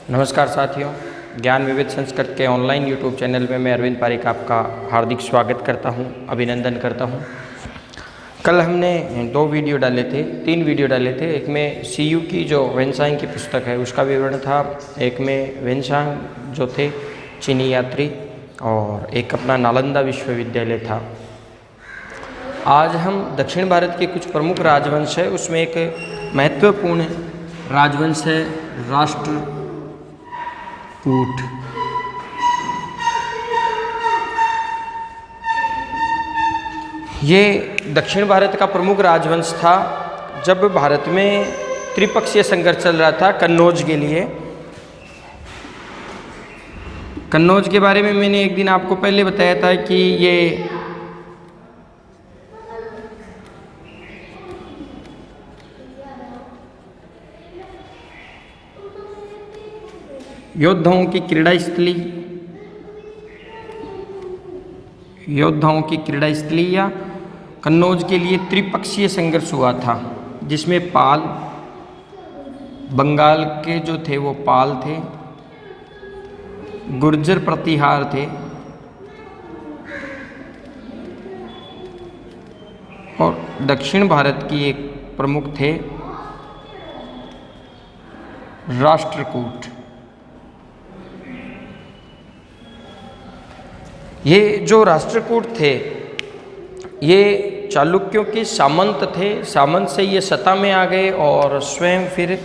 नमस्कार साथियों, ज्ञान विविध संस्कृत के ऑनलाइन यूट्यूब चैनल में मैं अरविंद पारिक आपका हार्दिक स्वागत करता हूं, अभिनंदन करता हूं। कल हमने 2 वीडियो डाले थे, 3 वीडियो डाले थे। एक में सीयू की जो वेनसांग की पुस्तक है उसका विवरण था, एक में वेनसांग जो थे चीनी यात्री, और एक अपना नालंदा विश्वविद्यालय था। आज हम दक्षिण भारत के कुछ प्रमुख राजवंश है, उसमें एक महत्वपूर्ण राजवंश है राष्ट्रकूट। ये दक्षिण भारत का प्रमुख राजवंश था जब भारत में त्रिपक्षीय संघर्ष चल रहा था कन्नौज के लिए। कन्नौज के बारे में मैंने एक दिन आपको पहले बताया था कि ये योद्धाओं की क्रीड़ा स्थली या कन्नौज के लिए त्रिपक्षीय संघर्ष हुआ था, जिसमें पाल, बंगाल के जो थे वो पाल थे, गुर्जर प्रतिहार थे और दक्षिण भारत की एक प्रमुख थे राष्ट्रकूट। ये जो राष्ट्रकूट थे ये चालुक्यों के सामंत थे। सामंत से ये सत्ता में आ गए और स्वयं फिर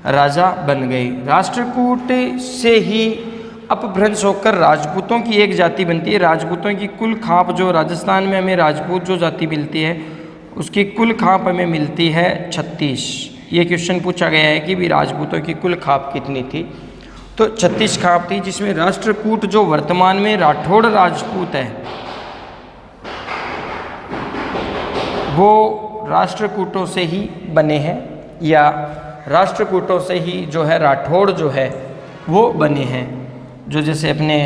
राजा बन गए। राष्ट्रकूट से ही अपभ्रंश होकर राजपूतों की एक जाति बनती है। राजपूतों की कुल खाप, जो राजस्थान में हमें राजपूत जो जाति मिलती है उसकी कुल खाप हमें मिलती है 36। ये क्वेश्चन पूछा गया है कि भी राजपूतों की कुल खाप कितनी थी, तो 36 खाप थी, जिसमें राष्ट्रकूट जो वर्तमान में राठौड़ राजपूत है वो राष्ट्रकूटों से ही बने हैं, या राष्ट्रकूटों से ही जो है राठौड़ जो है वो बने हैं। जो जैसे अपने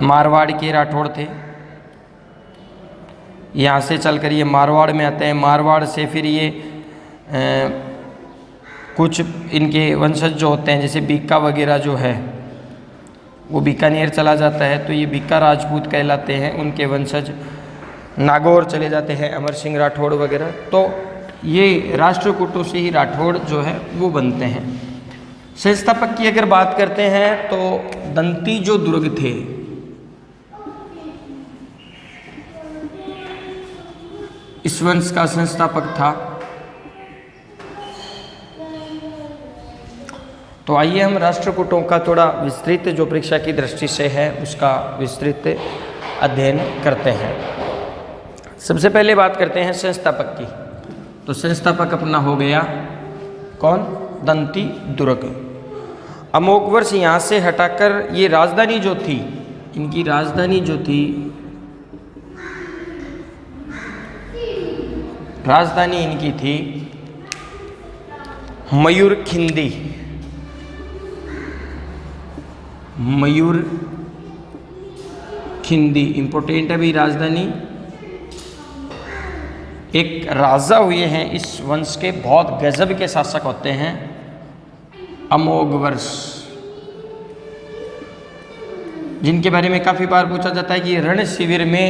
मारवाड़ के राठौड़ थे, यहाँ से चलकर ये मारवाड़ में आते हैं। मारवाड़ से फिर ये कुछ इनके वंशज जो होते हैं जैसे बीका वगैरह जो है वो बीकानेर चला जाता है, तो ये बीका राजपूत कहलाते हैं। उनके वंशज नागौर चले जाते हैं, अमर सिंह राठौड़ वगैरह। तो ये राष्ट्रकूटों से ही राठौड़ जो है वो बनते हैं। संस्थापक की अगर बात करते हैं तो दंती जो दुर्ग थे, इस वंश का संस्थापक था। तो आइए हम राष्ट्रकूटों का थोड़ा विस्तृत जो परीक्षा की दृष्टि से है उसका विस्तृत अध्ययन करते हैं। सबसे पहले बात करते हैं संस्थापक की। तो संस्थापक अपना हो गया कौन? दंती दुर्ग। अमोघ वर्ष यहाँ से हटाकर ये राजधानी जो थी, इनकी राजधानी जो थी, राजधानी इनकी थी मयूरखिंदी। मयूरखिंदी इंपोर्टेंट है भी राजधानी। एक राजा हुए हैं इस वंश के, बहुत गजब के शासक होते हैं, अमोघ वर्ष, जिनके बारे में काफ़ी बार पूछा जाता है कि रण शिविर में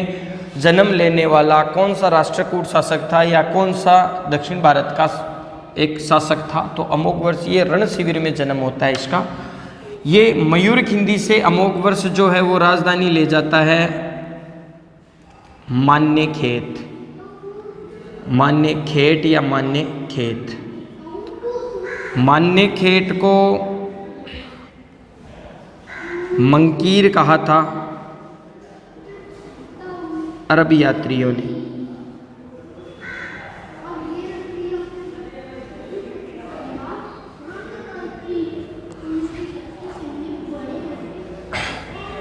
जन्म लेने वाला कौन सा राष्ट्रकूट शासक था या कौन सा दक्षिण भारत का एक शासक था। तो अमोघ वर्ष ये रण शिविर में जन्म होता है इसका। ये मयूरखिंदी से अमोघ वर्ष जो है वो राजधानी ले जाता है मान्यखेत या मान्यखेत। मान्यखेत को मंकीर कहा था अरब यात्रियों ने।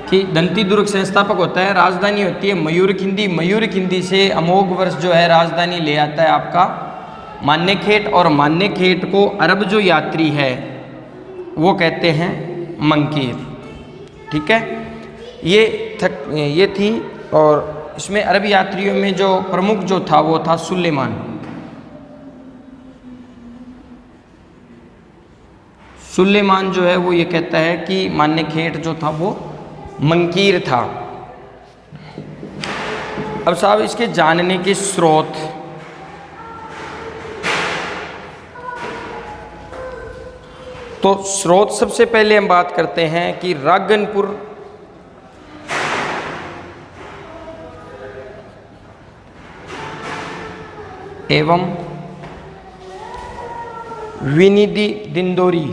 कि दंती दुर्ग संस्थापक होता है, राजधानी होती है मयूरखिंदी। मयूरखिंदी से अमोघ वर्ष जो है राजधानी ले आता है आपका मान्यखेत, और मान्यखेत को अरब जो यात्री है वो कहते हैं मंकीर। ठीक है, ये थी। और इसमें अरब यात्रियों में जो प्रमुख जो था वो था सुलेमान। सुलेमान जो है वो ये कहता है कि मान्यखेट जो था वो मंकीर था। अब साहब इसके जानने के स्रोत, तो स्रोत सबसे पहले हम बात करते हैं कि रागनपुर एवं विनिधि दिंडोरी,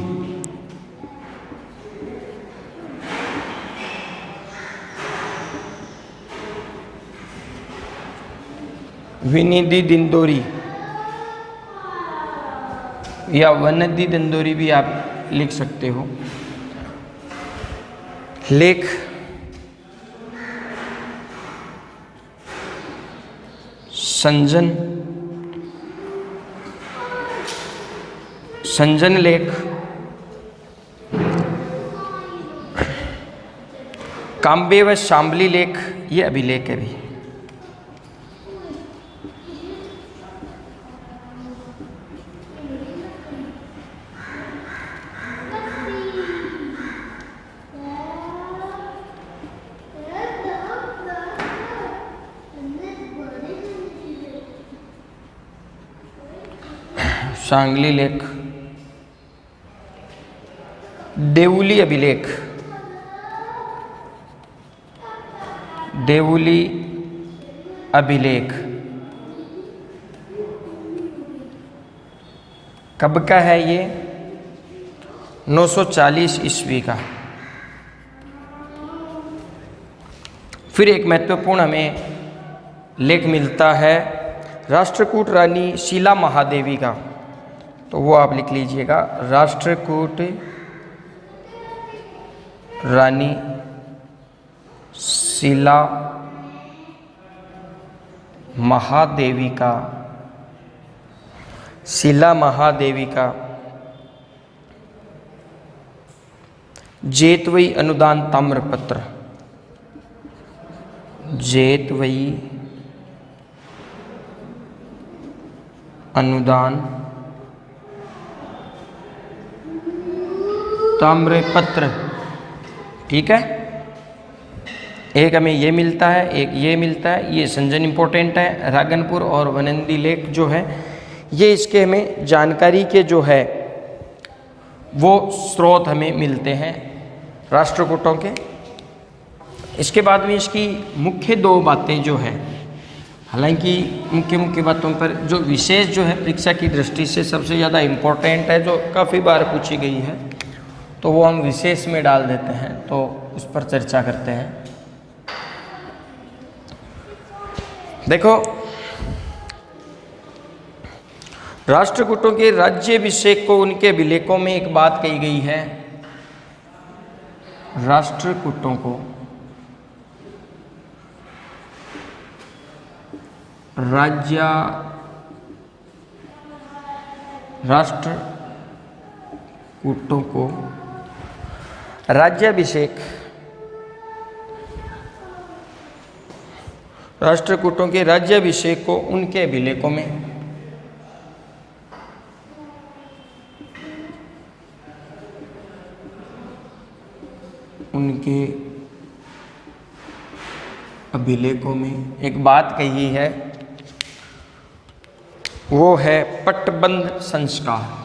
विनिधि दिंडोरी या वनदी दिंडोरी भी आप लिख सकते हो, लेख संजन लेख, काम्बे व शाम्बली लेख, ये अभिलेख है भी। सांगली लेख, देवुली अभिलेख, देवुली अभिलेख कब का है ये? 940 ईस्वी का। फिर एक महत्वपूर्ण हमें लेख मिलता है राष्ट्रकूट रानी शीला महादेवी का, तो वो आप लिख लीजिएगा, राष्ट्रकूट रानी शीला महादेवी का, शीला महादेवी का जेतवई अनुदान ताम्रपत्र, जेतवई अनुदान ताम्रपत्र, ठीक है। एक हमें ये मिलता है, एक ये मिलता है, ये संजन इंपॉर्टेंट है। रागनपुर और वनंदी लेख जो है ये इसके हमें जानकारी के जो है वो स्रोत हमें मिलते हैं राष्ट्रकूटों के। इसके बाद में इसकी मुख्य दो बातें जो है, हालांकि मुख्य बातों पर जो विशेष जो है परीक्षा की दृष्टि से सबसे ज़्यादा इम्पोर्टेंट है, जो काफ़ी बार पूछी गई है, तो वो हम विशेष में डाल देते हैं, तो उस पर चर्चा करते हैं। देखो, राष्ट्रकूटों के राज्याभिषेक को उनके अभिलेखों में एक बात कही गई है, राष्ट्रकूटों को राष्ट्रकूटों को राज्याभिषेक, राष्ट्रकूटों के राज्याभिषेक को उनके अभिलेखों में एक बात कही है, वो है पट्टबंध संस्कार।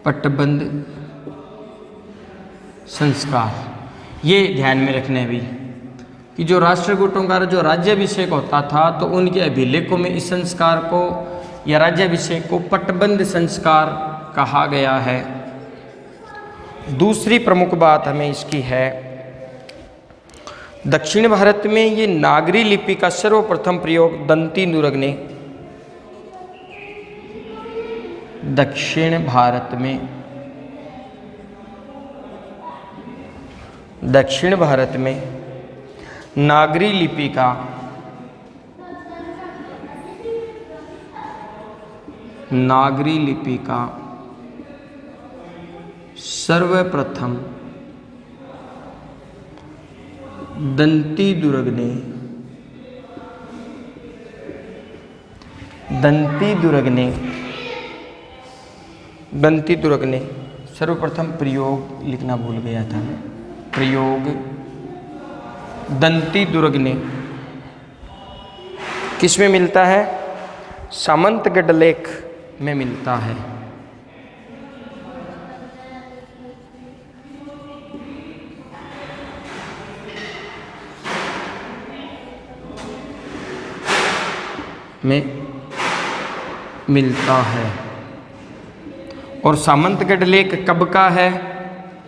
पट्टबंध संस्कार, ये ध्यान में रखना भी कि जो राष्ट्रकूटों का जो राज्याभिषेक होता था तो उनके अभिलेखों में इस संस्कार को या राज्याभिषेक को पट्टबंध संस्कार कहा गया है। दूसरी प्रमुख बात हमें इसकी है, दक्षिण भारत में ये नागरी लिपि का सर्वप्रथम प्रयोग दंती नूरग ने, दक्षिण भारत में नागरी लिपि का सर्वप्रथम दंती दुर्गने, दंती दुर्गने, दंती दुर्गने। सर्वप्रथम प्रयोग लिखना भूल गया था। प्रयोग दंती दुर्गने किस में मिलता है? सामंतगढ़ लेख में मिलता है। में मिलता है। और सामंतगढ़ लेख कब का है?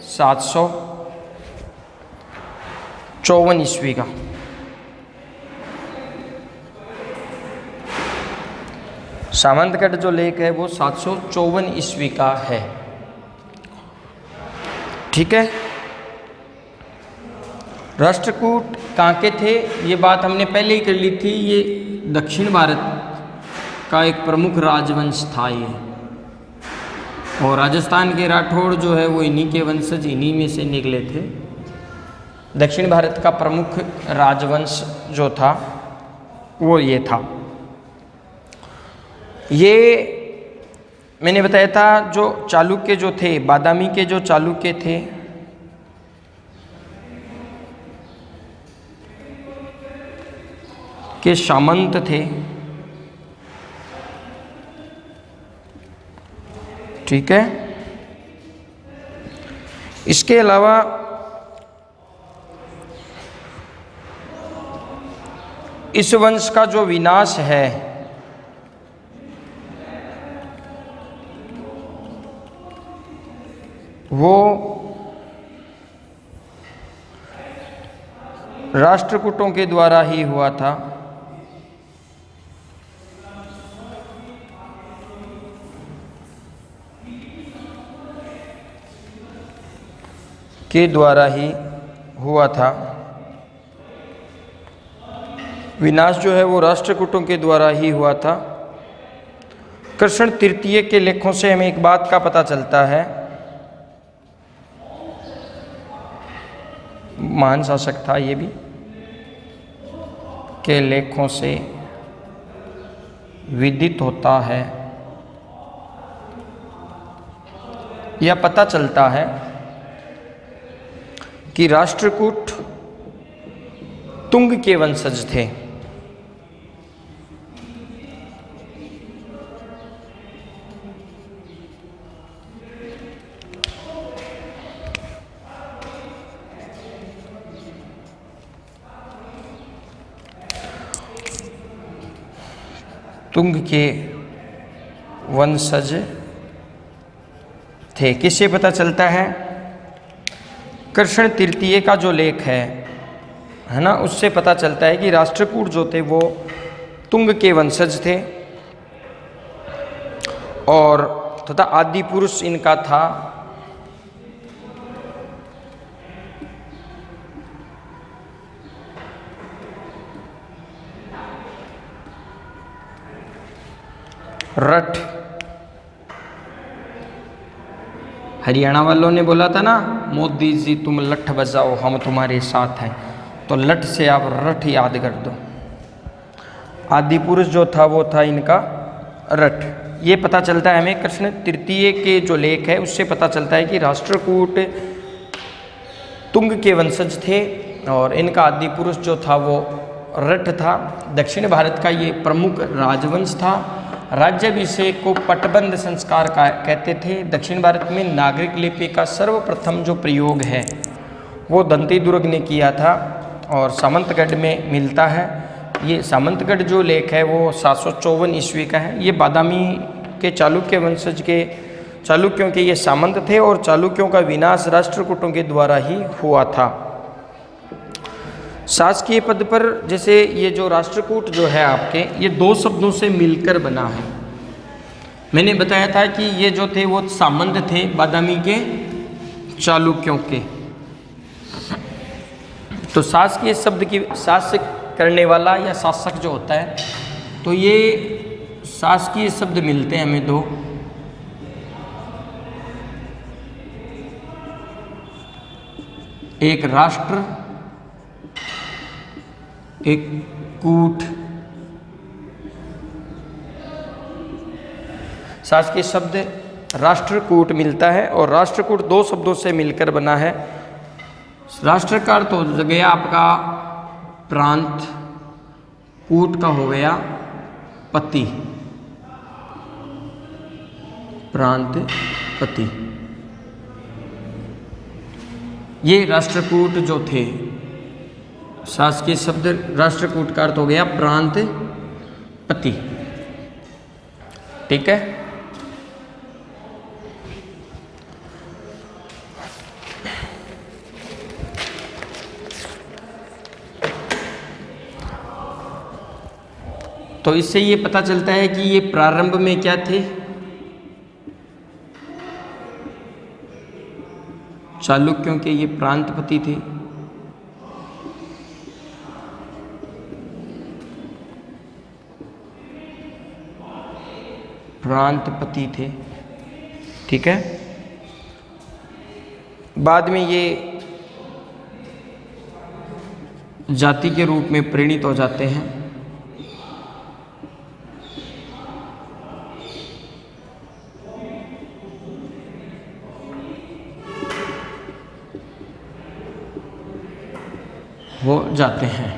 754 ईस्वी का। सामंतगढ़ जो लेख है वो 754 ईस्वी का है। ठीक है। राष्ट्रकूट कहाँ के थे? ये बात हमने पहले ही कर ली थी। ये दक्षिण भारत का एक प्रमुख राजवंश था ये। और राजस्थान के राठौड़ जो है वो इन्हीं के वंशज, इन्हीं में से निकले थे। दक्षिण भारत का प्रमुख राजवंश जो था वो ये था। ये मैंने बताया था जो चालुक्य जो थे, बादामी के जो चालुक्य थे, के सामंत थे। ठीक है। इसके अलावा इस वंश का जो विनाश है वो राष्ट्रकूटों के द्वारा ही हुआ था। के द्वारा ही हुआ था। विनाश जो है वो राष्ट्रकूटों के द्वारा ही हुआ था। कृष्ण तृतीय के लेखों से हमें एक बात का पता चलता है, महान शासक था ये भी, के लेखों से विदित होता है या पता चलता है कि राष्ट्रकूट तुंग के वंशज थे। तुंग के वंशज थे। किससे पता चलता है? कृष्ण तृतीय का जो लेख है ना, उससे पता चलता है कि राष्ट्रकूट जो थे वो तुंग के वंशज थे और तथा आदि पुरुष इनका था रठ। हरियाणा वालों ने बोला था ना, मोदी जी तुम लठ बजाओ हम तुम्हारे साथ हैं, तो लठ से आप रठ याद कर दो। आदि पुरुष जो था वो था इनका रठ। ये पता चलता है हमें कृष्ण तृतीय के जो लेख है उससे पता चलता है कि राष्ट्रकूट तुंग के वंशज थे और इनका आदि पुरुष जो था वो रठ था। दक्षिण भारत का ये प्रमुख राजवंश था। राज्याभिषेक को पटबंध संस्कार का कहते थे। दक्षिण भारत में नागरिक लिपि का सर्वप्रथम जो प्रयोग है वो दंती दुर्ग ने किया था और सामंतगढ़ में मिलता है। ये सामंतगढ़ जो लेख है वो 754 ईस्वी का है। ये बादामी के चालुक्य वंशज के चालुक्यों के ये सामंत थे और चालुक्यों का विनाश राष्ट्रकूटों के द्वारा ही हुआ था। शासकीय पद पर जैसे ये जो राष्ट्रकूट जो है आपके, ये दो शब्दों से मिलकर बना है। मैंने बताया था कि ये जो थे वो सामंत थे बादामी के चालुक्यों के। तो शासकीय शब्द की शासक करने वाला या शासक जो होता है, तो ये शासकीय शब्द मिलते हैं हमें दो। एक राष्ट्र एक कूट, शासकीय शब्द राष्ट्रकूट मिलता है और राष्ट्रकूट दो शब्दों से मिलकर बना है। राष्ट्र का अर्थ हो गया आपका प्रांत, कूट का हो गया पति, प्रांत पति। ये राष्ट्रकूट जो थे, शासकीय शब्द राष्ट्रकूट का अर्थ हो गया प्रांत पति। ठीक है। तो इससे ये पता चलता है कि ये प्रारंभ में क्या थे, चालुक्यों के ये प्रांतपति थे। प्रांतपति थे। ठीक है। बाद में ये जाति के रूप में परिणित हो जाते हैं। हो जाते हैं।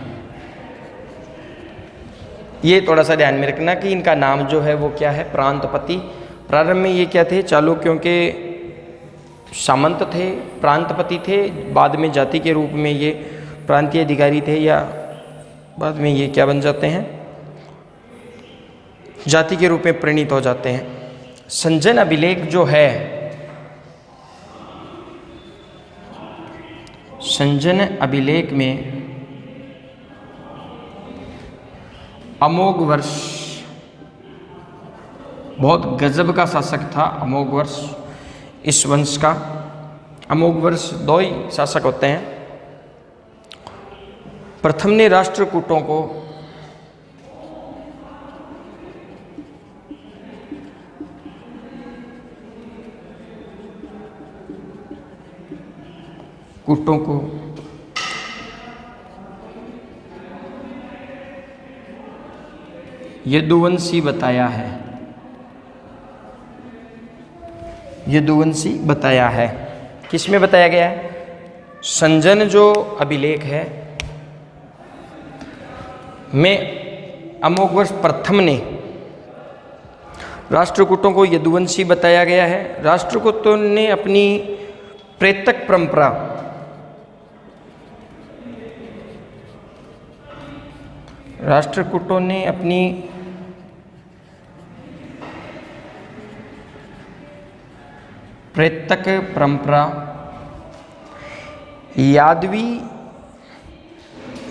ये थोड़ा सा ध्यान में रखना कि इनका नाम जो है वो क्या है, प्रांतपति। प्रारंभ में ये क्या थे, चालुक्यों के सामंत थे, प्रांतपति थे। बाद में जाति के रूप में ये प्रांतीय अधिकारी थे, या बाद में ये क्या बन जाते हैं, जाति के रूप में परिणित हो जाते हैं। संजन अभिलेख जो है, संजन अभिलेख में अमोघ वर्ष, बहुत गजब का शासक था अमोघ वर्ष इस वंश का। अमोघ वर्ष दो ही शासक होते हैं। प्रथम ने राष्ट्रकूटों को यदुवंशी बताया है, यदुवंशी बताया है। किसमें बताया गया है, संजन जो अभिलेख है में अमोघवर्ष प्रथम ने राष्ट्रकूटों को यदुवंशी बताया गया है। राष्ट्रकूटों ने अपनी प्रेतक परंपरा, राष्ट्रकूटों ने अपनी प्रेतक परंपरा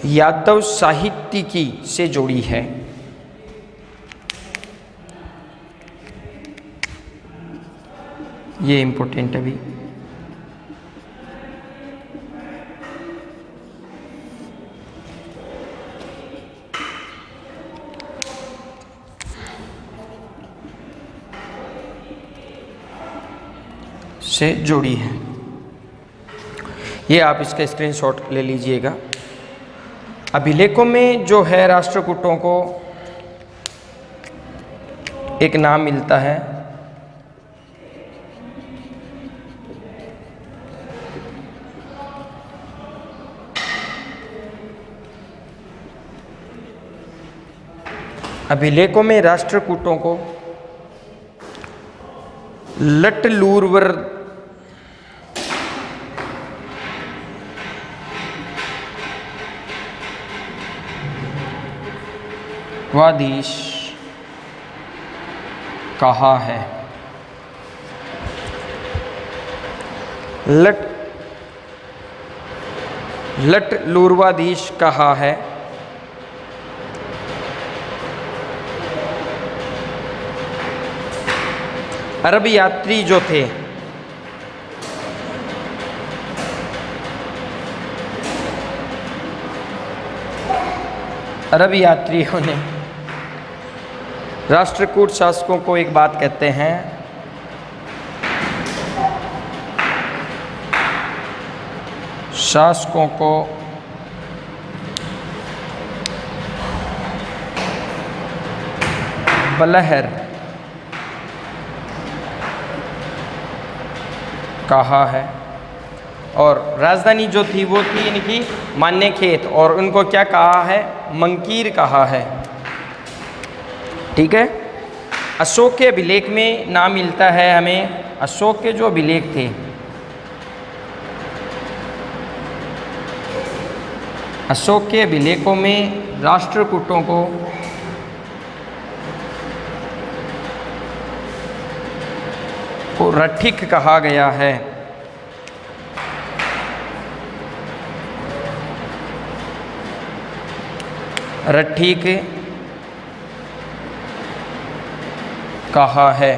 यादव साहित्य की से जोड़ी है। ये इंपॉर्टेंट है भी। से जोड़ी है। ये आप इसका स्क्रीनशॉट ले लीजिएगा। अभिलेखों में जो है राष्ट्रकूटों को एक नाम मिलता है, अभिलेखों में राष्ट्रकूटों को लटलूरवर वाधीश कहा है। लटलूरवाधीश कहा है। अरब यात्री जो थे, अरब यात्रियों ने राष्ट्रकूट शासकों को एक बात कहते हैं, शासकों को बलहर कहा है, और राजधानी जो थी वो थी इनकी मान्यखेत, और उनको क्या कहा है, मंकीर कहा है। ठीक है। अशोक के अभिलेख में नाम मिलता है हमें, अशोक के जो अभिलेख थे, अशोक के अभिलेखों में राष्ट्रकूटों को रठिक कहा गया है। रठिक कहा है।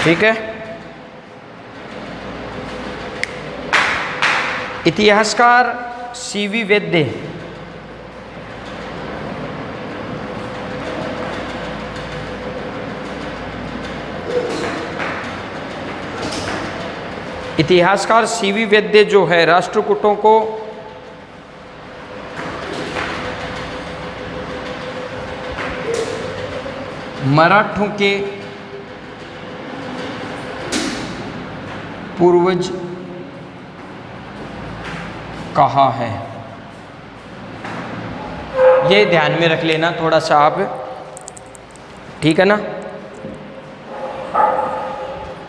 ठीक है। इतिहासकार सीवी वैद्य इतिहासकार सीवी वैद्य जो है राष्ट्रकूटों को मराठों के पूर्वज कहा है। ये ध्यान में रख लेना थोड़ा सा आप, ठीक है ना।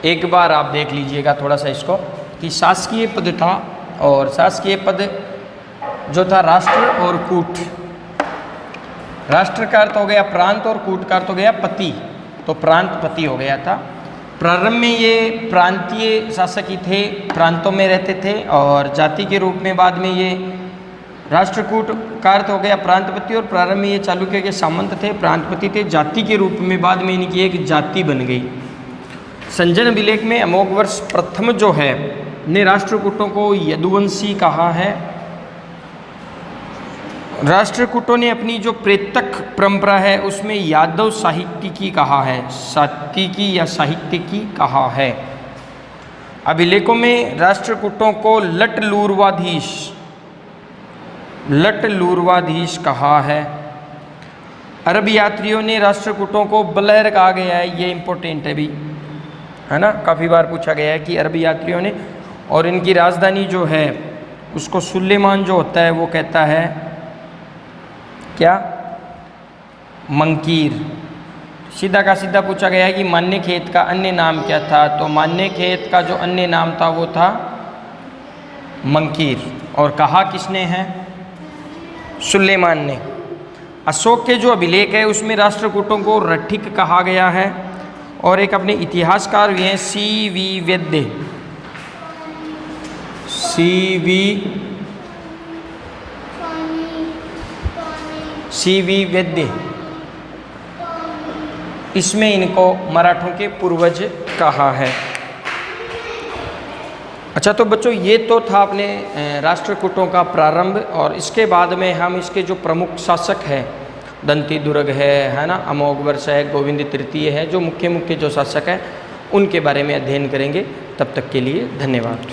एक बार आप देख लीजिएगा थोड़ा सा इसको कि शासकीय पद था, और शासकीय पद जो था राष्ट्र और कूट। राष्ट्र का अर्थ हो गया प्रांत और कूट का अर्थ हो गया पति, तो प्रांतपति हो गया था। प्रारंभ में ये प्रांतीय शासक ही थे, प्रांतों में रहते थे, और जाति के रूप में बाद में ये राष्ट्रकूट का अर्थ हो गया प्रांतपति, और प्रारंभ में ये चालुक्य के सामंत थे, प्रांतपति थे। जाति के रूप में बाद में इनकी एक जाति बन गई। संजन अभिलेख में अमोघवर्ष प्रथम जो है ने राष्ट्रकूटों को यदुवंशी कहा है। राष्ट्रकूटों ने अपनी जो प्रेतक परंपरा है उसमें यादव साहित्यिकी कहा है, सात्विकी या साहित्यिकी कहा है। अभिलेखों में राष्ट्रकूटों को लटलूरवाधीश कहा है। अरब यात्रियों ने राष्ट्रकूटों को बलहर कहा गया है, ये इंपॉर्टेंट है भी, है ना, काफ़ी बार पूछा गया है कि अरब यात्रियों ने, और इनकी राजधानी जो है उसको सुलेमान जो होता है वो कहता है क्या, मंकीर। सीधा का सीधा पूछा गया है कि मान्यखेत का अन्य नाम क्या था, तो मान्यखेत का जो अन्य नाम था वो था मंकीर, और कहा किसने है, सुलेमान ने। अशोक के जो अभिलेख है उसमें राष्ट्रकूटों को रठिक कहा गया है, और एक अपने इतिहासकार भी हैं सीवी वैद्य, इसमें इनको मराठों के पूर्वज कहा है। अच्छा, तो बच्चों ये तो था अपने राष्ट्रकूटों का प्रारंभ, और इसके बाद में हम इसके जो प्रमुख शासक हैं, दंती दुर्ग है ना, अमोघवर्ष है, गोविंद तृतीय है, जो मुख्य जो शासक हैं उनके बारे में अध्ययन करेंगे। तब तक के लिए धन्यवाद।